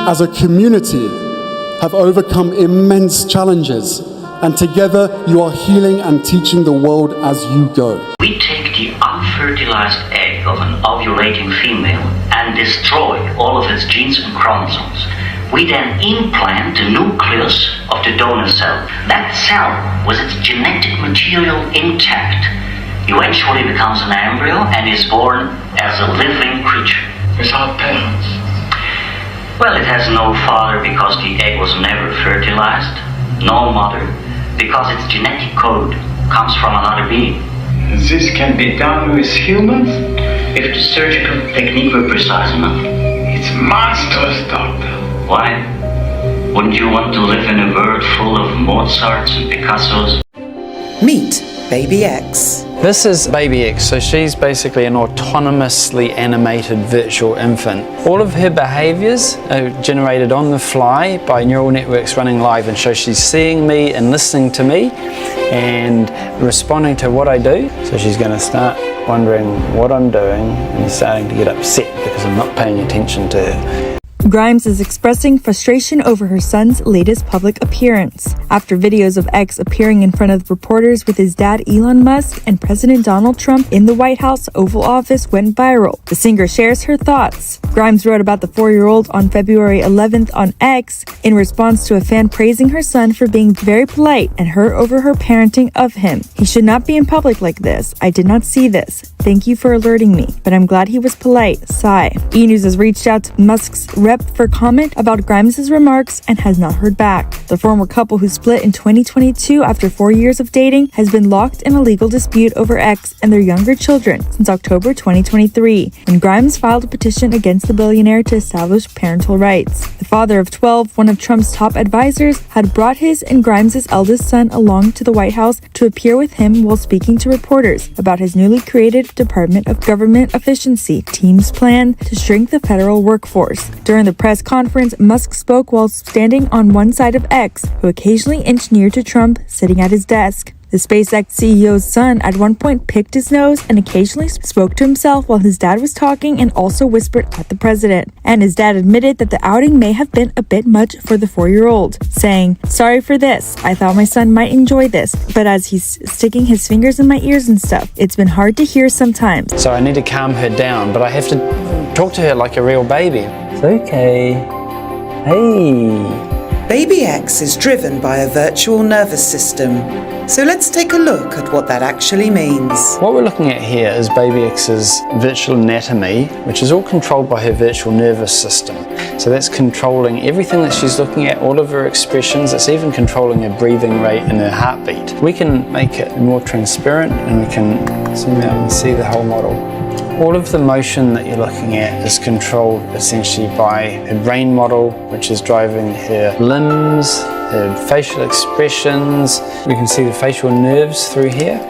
as a community, have overcome immense challenges, and together you are healing and teaching the world as you go. We take the unfertilized egg of an ovulating female and destroy all of its genes and chromosomes. We then implant the nucleus of the donor cell. That cell, with its genetic material intact, eventually becomes an embryo and is born as a living creature. Without parents? Well, it has no father because the egg was never fertilized, no mother because its genetic code comes from another being. This can be done with humans? If the surgical technique were precise enough. It's monstrous, Doctor. Why? Wouldn't you want to live in a world full of Mozarts and Picassos? Meet Baby X. This is Baby X, so she's basically an autonomously animated virtual infant. All of her behaviors are generated on the fly by neural networks running live, and so she's seeing me and listening to me and responding to what I do. So she's going to start wondering what I'm doing and starting to get upset because I'm not paying attention to her. Grimes is expressing frustration over her son's latest public appearance after videos of X appearing in front of reporters with his dad Elon Musk and President Donald Trump in the White House Oval Office went viral. The singer shares her thoughts. Grimes wrote about the 4-year-old on February 11th on X in response to a fan praising her son for being very polite and her over her parenting of him. He should not be in public like this. I did not see this. Thank you for alerting me, but I'm glad he was polite. Sigh. E! News has reached out to Musk's rep for comment about Grimes' remarks and has not heard back. The former couple who split in 2022 after 4 years of dating has been locked in a legal dispute over X and their younger children since October 2023, when Grimes filed a petition against the billionaire to establish parental rights. The father of 12, one of Trump's top advisors, had brought his and Grimes' eldest son along to the White House to appear with him while speaking to reporters about his newly created Department of Government Efficiency team's plan to shrink the federal workforce. During the press conference, Musk spoke while standing on one side of X, who occasionally inched near to Trump, sitting at his desk. The SpaceX CEO's son at one point picked his nose and occasionally spoke to himself while his dad was talking and also whispered at the president. And his dad admitted that the outing may have been a bit much for the 4-year-old, saying, "Sorry for this. I thought my son might enjoy this, but as he's sticking his fingers in my ears and stuff, it's been hard to hear sometimes." So I need to calm her down, but I have to talk to her like a real baby. It's okay. Hey. Baby X is driven by a virtual nervous system. So let's take a look at what that actually means. What we're looking at here is Baby X's virtual anatomy, which is all controlled by her virtual nervous system. So that's controlling everything that she's looking at, all of her expressions. It's even controlling her breathing rate and her heartbeat. We can make it more transparent and we can zoom out and see the whole model. All of the motion that you're looking at is controlled essentially by her brain model, which is driving her limbs, her facial expressions. We can see the facial nerves through here.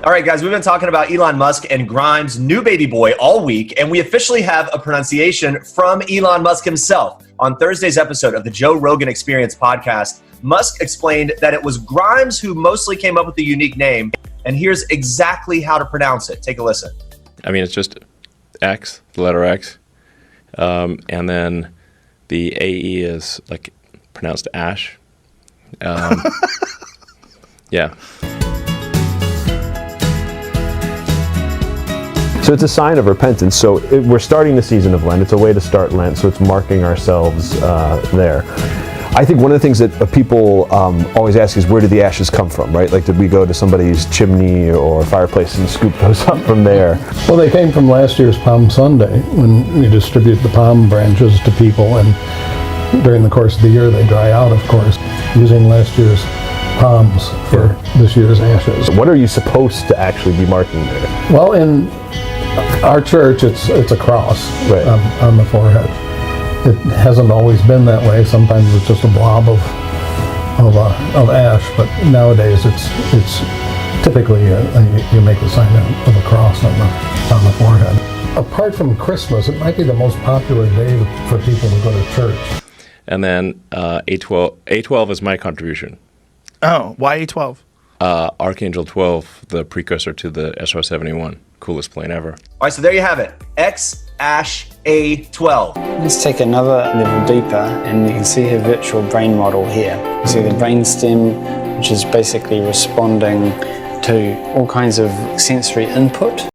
All right, guys, we've been talking about Elon Musk and Grimes' new baby boy all week, and we officially have a pronunciation from Elon Musk himself. On Thursday's episode of the Joe Rogan Experience podcast, Musk explained that it was Grimes who mostly came up with the unique name, and here's exactly how to pronounce it. Take a listen. I mean, it's just X, the letter X, and then the AE is like pronounced Ash. Yeah. So it's a sign of repentance. So we're starting the season of Lent. It's a way to start Lent, so it's marking ourselves there. I think one of the things that people always ask is, where did the ashes come from, right? Like, did we go to somebody's chimney or fireplace and scoop those up from there? Well, they came from last year's Palm Sunday, when we distribute the palm branches to people, and during the course of the year they dry out, of course, using last year's palms for this year's ashes. What are you supposed to actually be marking there? Well, in our church, it's a cross on the forehead. It hasn't always been that way. Sometimes it's just a blob of ash, but nowadays it's Typically, you make the sign of a cross on the forehead. Apart from Christmas, it might be the most popular day for people to go to church. And then A12 is my contribution. Oh, why A12? Archangel 12, the precursor to the SR-71. Coolest plane ever. All right, so there you have it. X-A12. Let's take another level deeper, and you can see her virtual brain model here. You see the brain stem, which is basically responding to all kinds of sensory input.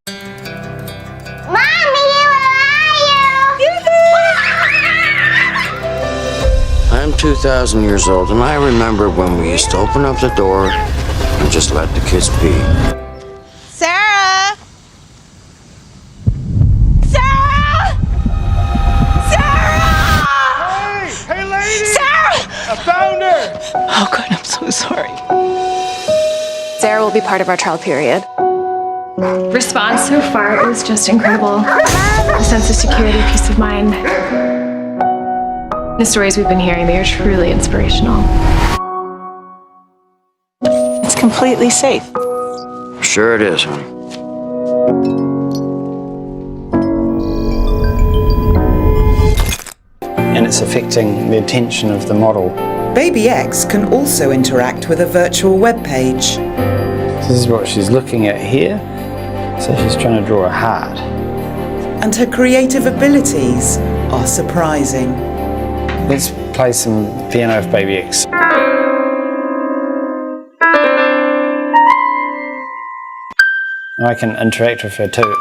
I'm 2,000 years old, and I remember when we used to open up the door and just let the kids pee. Sarah! Sarah! Sarah! Hey, lady! Sarah! I found her! Oh, God, I'm so sorry. Sarah will be part of our trial period. Response so far is just incredible. A sense of security, peace of mind. The stories we've been hearing, they are truly inspirational. It's completely safe. Sure it is, honey. And it's affecting the attention of the model. Baby X can also interact with a virtual web page. This is what she's looking at here. So she's trying to draw a heart. And her creative abilities are surprising. Let's play some piano of Baby X. I can interact with her too.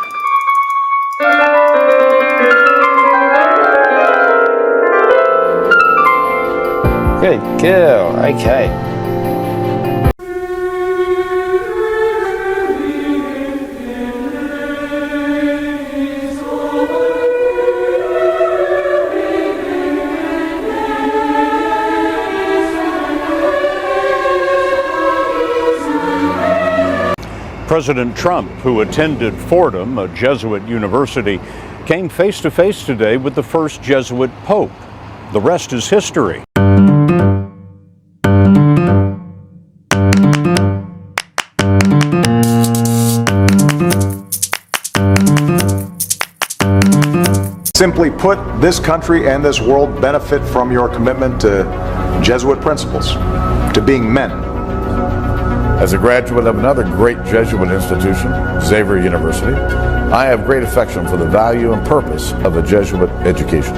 Good girl, okay. President Trump, who attended Fordham, a Jesuit university, came face to face today with the first Jesuit pope. The rest is history. Simply put, this country and this world benefit from your commitment to Jesuit principles, to being men. As a graduate of another great Jesuit institution, Xavier University, I have great affection for the value and purpose of a Jesuit education.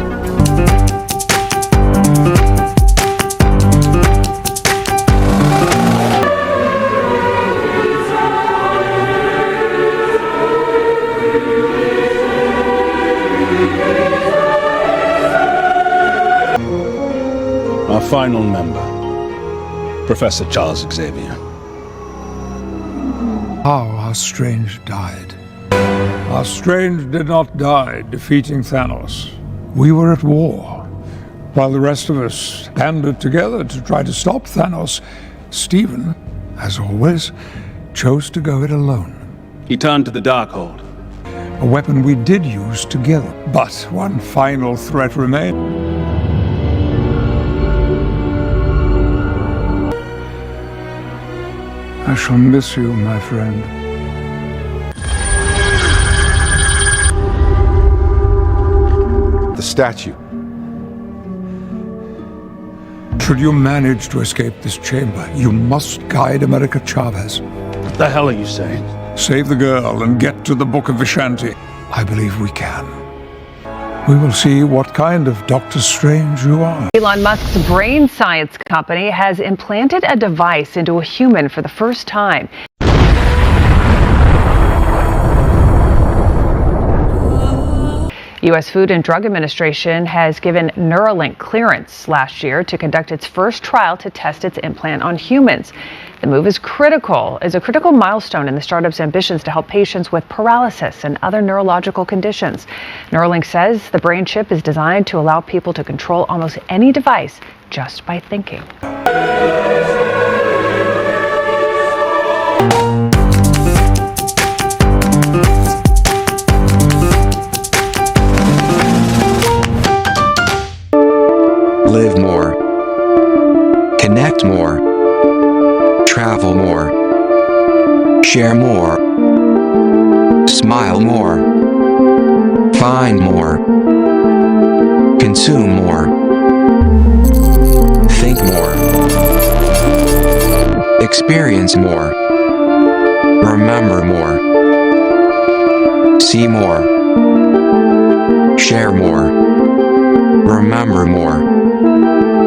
Our final member, Professor Charles Xavier. How our Strange died. Our Strange did not die defeating Thanos. We were at war. While the rest of us banded together to try to stop Thanos, Stephen, as always, chose to go it alone. He turned to the Darkhold. A weapon we did use together. But one final threat remained. I shall miss you, my friend. The statue. Should you manage to escape this chamber, you must guide America Chavez. What the hell are you saying? Save the girl and get to the Book of Vishanti. I believe we can. We will see what kind of Doctor Strange you are. Elon Musk's brain science company has implanted a device into a human for the first time. U.S. Food and Drug Administration has given Neuralink clearance last year to conduct its first trial to test its implant on humans. The move is a critical milestone in the startup's ambitions to help patients with paralysis and other neurological conditions. Neuralink says the brain chip is designed to allow people to control almost any device just by thinking. Live more. Connect more. Travel more. Share more. Smile more. Find more. Consume more. Think more. Experience more. Remember more. See more. Share more. Remember more.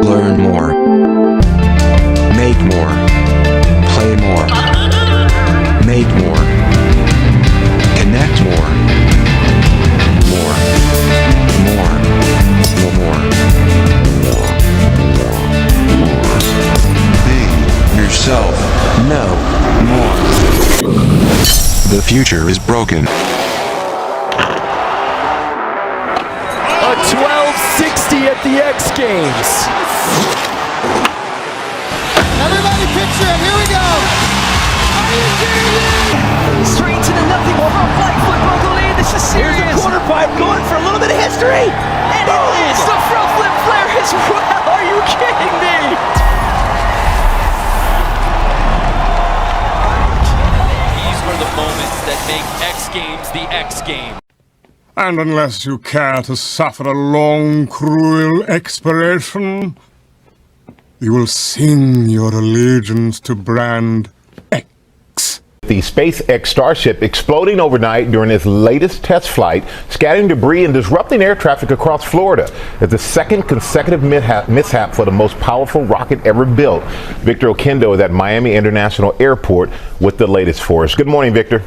Learn more. Make more. Play more. Make more. Connect more. More. Be yourself. Know more. The future is broken. A 1260 at the X Games. Everybody picture it, here we go. Are you kidding me? Straight to the nothing over a flag foot broken lead. This is serious. Here's the quarter pipe going for a little bit of history. And it leads the front flip flare as well. Are you kidding me? These are the moments that make X Games the X Games. And unless you care to suffer a long, cruel expiration, you will sing your allegiance to brand X. The SpaceX Starship exploding overnight during its latest test flight, scattering debris and disrupting air traffic across Florida. It's the second consecutive mishap for the most powerful rocket ever built. Victor Oquendo is at Miami International Airport with the latest for us. Good morning, Victor.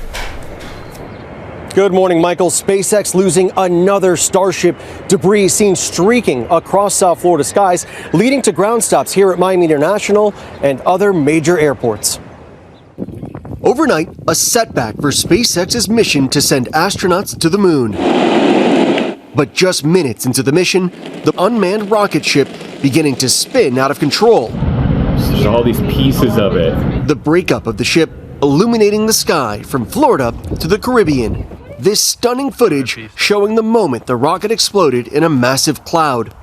Good morning, Michael. SpaceX losing another Starship. Debris seen streaking across South Florida skies, leading to ground stops here at Miami International and other major airports. Overnight, a setback for SpaceX's mission to send astronauts to the moon. But just minutes into the mission, the unmanned rocket ship beginning to spin out of control. There's all these pieces of it. The breakup of the ship illuminating the sky from Florida to the Caribbean. This stunning footage showing the moment the rocket exploded in a massive cloud.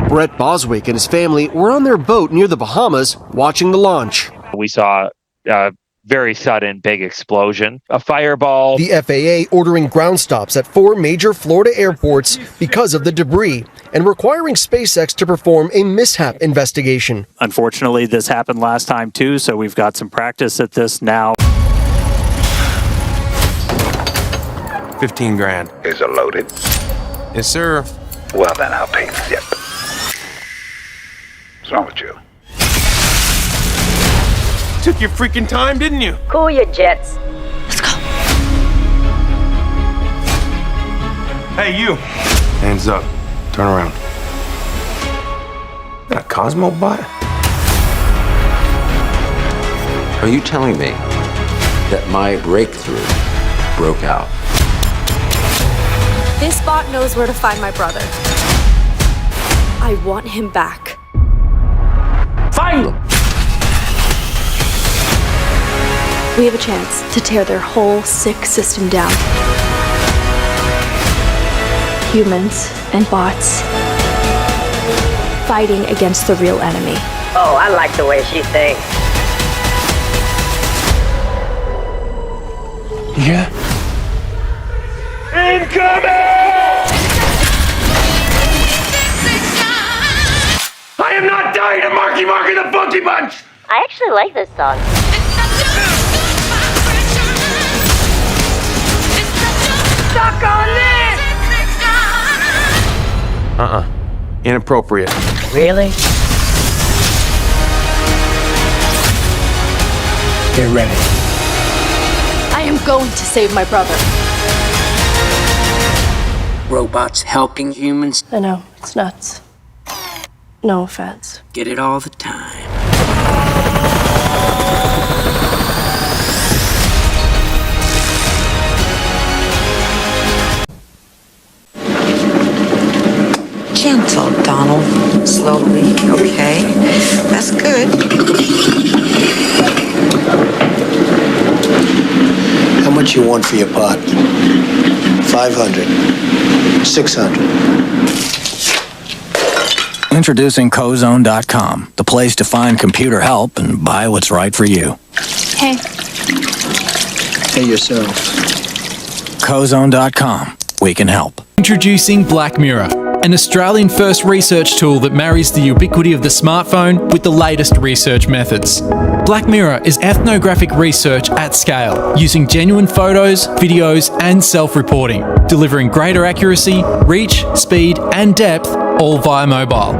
Brett Boswick and his family were on their boat near the Bahamas watching the launch. We saw a very sudden big explosion, a fireball. The FAA ordering ground stops at 4 major Florida airports because of the debris and requiring SpaceX to perform a mishap investigation. Unfortunately, this happened last time too, so we've got some practice at this now. 15 grand. Is it loaded? Yes, sir. Well, then I'll pay the tip. What's wrong with you? Took your freaking time, didn't you? Cool your jets. Hey, you. Hands up. Turn around. That a Cosmo bot? Are you telling me that my breakthrough broke out? This bot knows where to find my brother. I want him back. Find him! We have a chance to tear their whole sick system down. Humans and bots fighting against the real enemy. Oh, I like the way she thinks. Yeah. Incoming! I am not dying to Marky Mark and the Funky Bunch! I actually like this song. Suck on this! Inappropriate. Really? Get ready. I am going to save my brother. Robots helping humans? I know, it's nuts. No offense. Get it all the time. Gentle, Donald. Slowly, okay? That's good. How much you want for your pot? 500. 600. Introducing Cozone.com, the place to find computer help and buy what's right for you. Hey. Hey, yourself. Cozone.com. We can help. Introducing Black Mirror, an Australian-first research tool that marries the ubiquity of the smartphone with the latest research methods. Black Mirror is ethnographic research at scale, using genuine photos, videos, and self-reporting, delivering greater accuracy, reach, speed, and depth, all via mobile.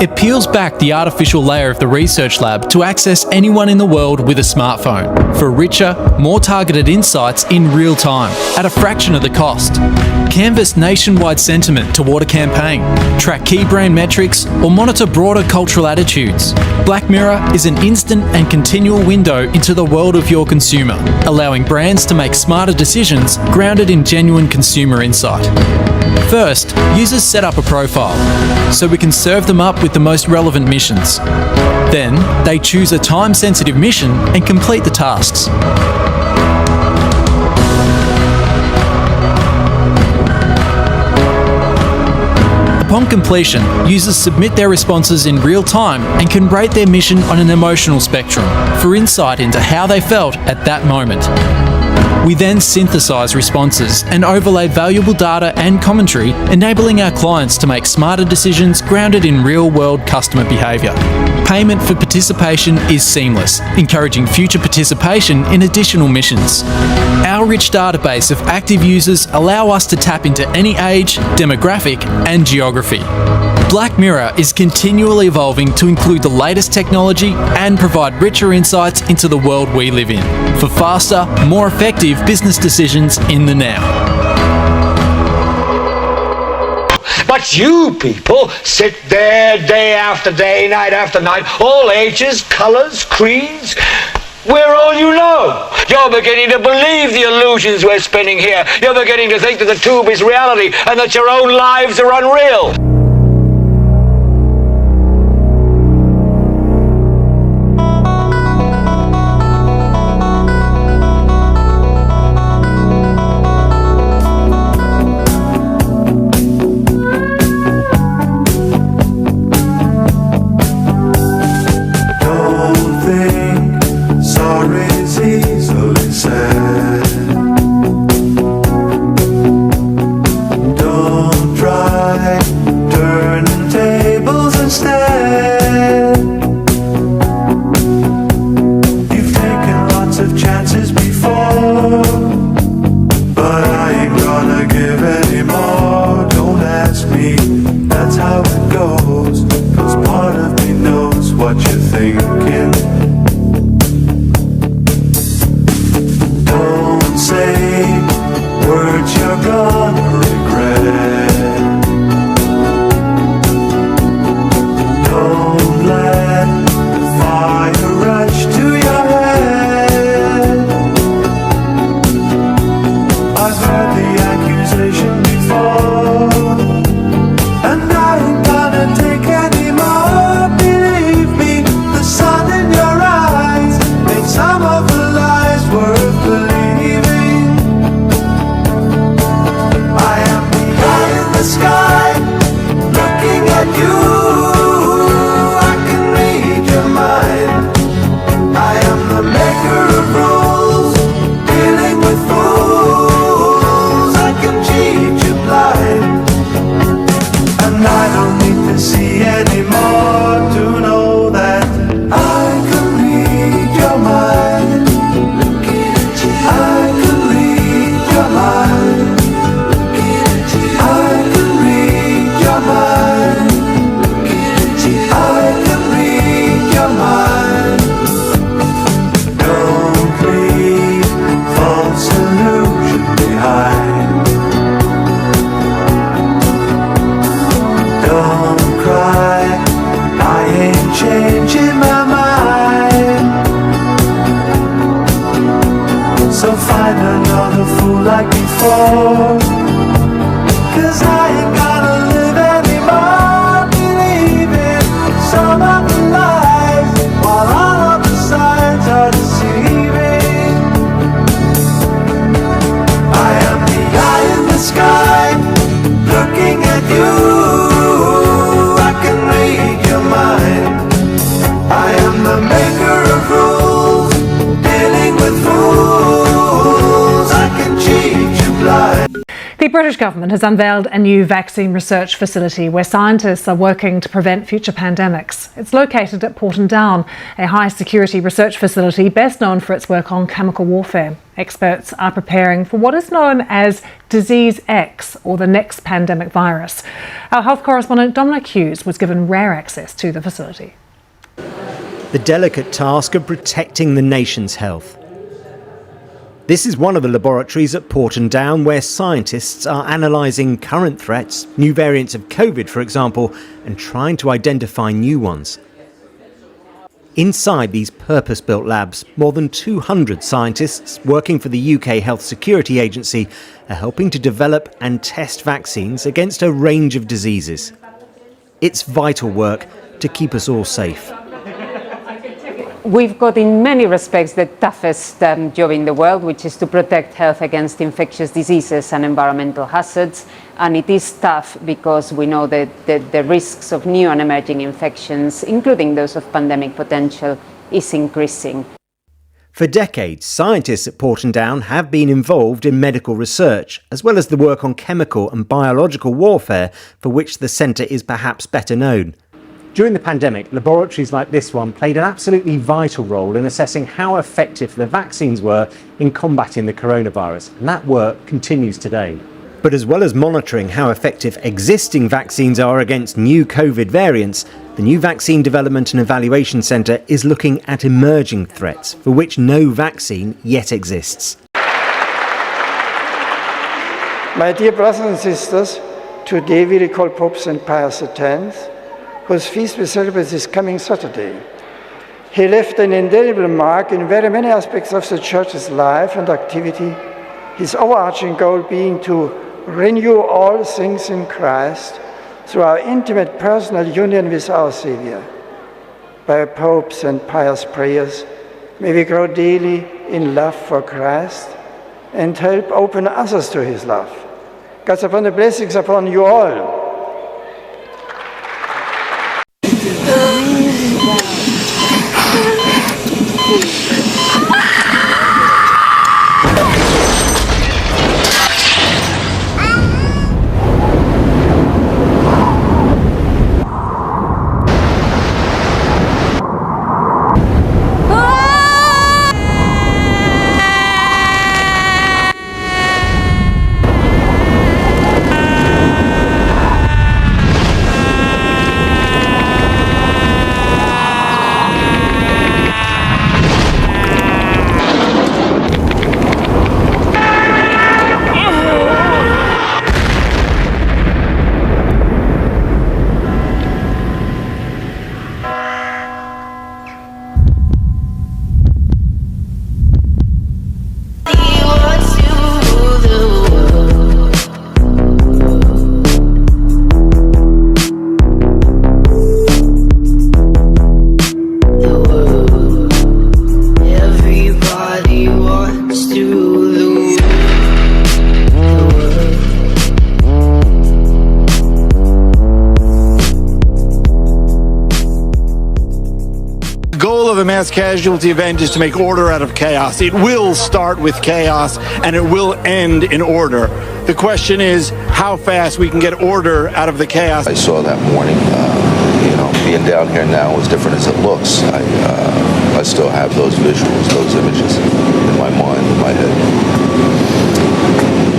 It peels back the artificial layer of the research lab to access anyone in the world with a smartphone for richer, more targeted insights in real time at a fraction of the cost. Canvass nationwide sentiment toward a campaign, track key brand metrics, or monitor broader cultural attitudes. Black Mirror is an instant and continual window into the world of your consumer, allowing brands to make smarter decisions grounded in genuine consumer insight. First, users set up a profile, so we can serve them up with the most relevant missions. Then, they choose a time-sensitive mission and complete the tasks. Upon completion, users submit their responses in real time and can rate their mission on an emotional spectrum for insight into how they felt at that moment. We then synthesize responses and overlay valuable data and commentary, enabling our clients to make smarter decisions grounded in real-world customer behaviour. Payment for participation is seamless, encouraging future participation in additional missions. Our rich database of active users allow us to tap into any age, demographic, and geography. Black Mirror is continually evolving to include the latest technology and provide richer insights into the world we live in for faster, more effective business decisions in the now. But you people sit there day after day, night after night, all ages, colours, creeds. We're all you know. You're beginning to believe the illusions we're spinning here. You're beginning to think that the tube is reality and that your own lives are unreal. I am the maker of rules, dealing with fools. British government has unveiled a new vaccine research facility where scientists are working to prevent future pandemics. It's located at Portendown, a high-security research facility best known for its work on chemical warfare. Experts are preparing for what is known as Disease X, or the next pandemic virus. Our health correspondent Dominic Hughes was given rare access to the facility. The delicate task of protecting the nation's health. This is one of the laboratories at Portendown where scientists are analysing current threats, new variants of COVID for example, and trying to identify new ones. Inside these purpose-built labs, more than 200 scientists working for the UK Health Security Agency are helping to develop and test vaccines against a range of diseases. It's vital work to keep us all safe. We've got in many respects the toughest job in the world, which is to protect health against infectious diseases and environmental hazards. And it is tough because we know that the risks of new and emerging infections, including those of pandemic potential, is increasing. For decades, scientists at Portendown have been involved in medical research, as well as the work on chemical and biological warfare, for which the centre is perhaps better known. During the pandemic, laboratories like this one played an absolutely vital role in assessing how effective the vaccines were in combating the coronavirus, and that work continues today. But as well as monitoring how effective existing vaccines are against new COVID variants, the new Vaccine Development and Evaluation Centre is looking at emerging threats for which no vaccine yet exists. My dear brothers and sisters, today we recall Pope St. Pius X, whose feast we celebrate this coming Saturday. He left an indelible mark in very many aspects of the Church's life and activity, his overarching goal being to renew all things in Christ through our intimate personal union with our Savior. By Pope St. Pius' prayers, may we grow daily in love for Christ and help open others to his love. God's abundant blessings upon you all. Mass casualty event is to make order out of chaos. It will start with chaos and it will end in order. The question is how fast we can get order out of the chaos. I saw that morning, being down here now, as different as it looks, I still have those visuals, those images in my mind, in my head.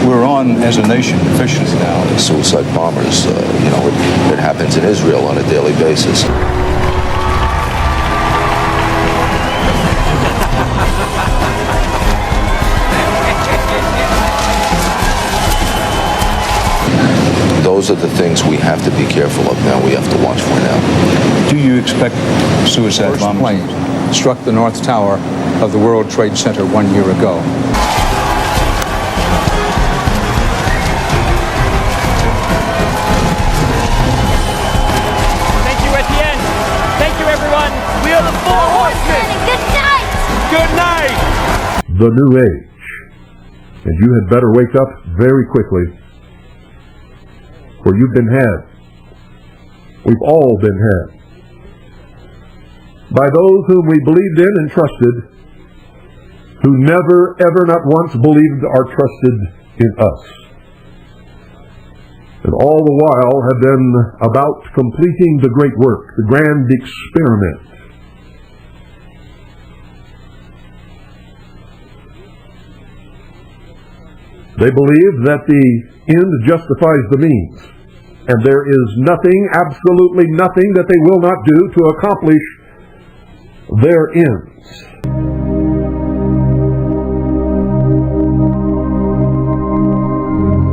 We're on, as a nation, officially now. Suicide bombers, it happens in Israel on a daily basis. Those are the things we have to be careful of now, we have to watch for now. Do you expect suicide bombers? Plane struck the North Tower of the World Trade Center 1 year ago. Thank you, Etienne. Thank you, everyone. We are the Four Horsemen. Good night. Good night. The new age. And you had better wake up very quickly. For you've been had. We've all been had. By those whom we believed in and trusted, who never, ever, not once believed or trusted in us. and all the while have been about completing the great work, the grand experiment. They believe that the end justifies the means, and there is nothing, absolutely nothing, that they will not do to accomplish their ends.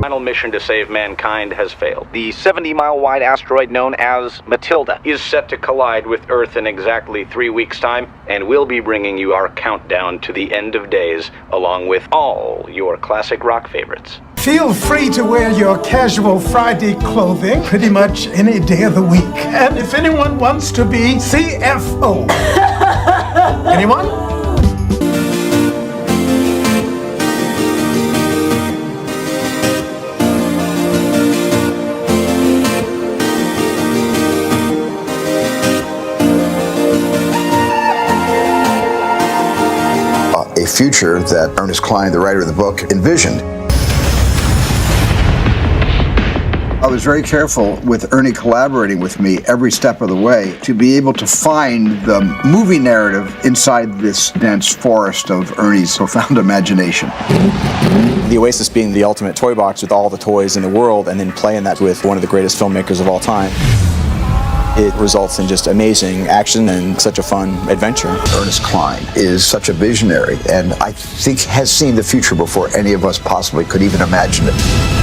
Final mission to save mankind has failed. The 70-mile-wide asteroid known as Matilda is set to collide with Earth in exactly 3 weeks' time, and we'll be bringing you our countdown to the end of days, along with all your classic rock favorites. Feel free to wear your casual Friday clothing pretty much any day of the week. And if anyone wants to be CFO, anyone? A future that Ernest Cline, the writer of the book, envisioned. I was very careful with Ernie collaborating with me every step of the way to be able to find the movie narrative inside this dense forest of Ernie's profound imagination. The Oasis being the ultimate toy box with all the toys in the world, and then playing that with one of the greatest filmmakers of all time. It results in just amazing action and such a fun adventure. Ernest Cline is such a visionary, and I think has seen the future before any of us possibly could even imagine it.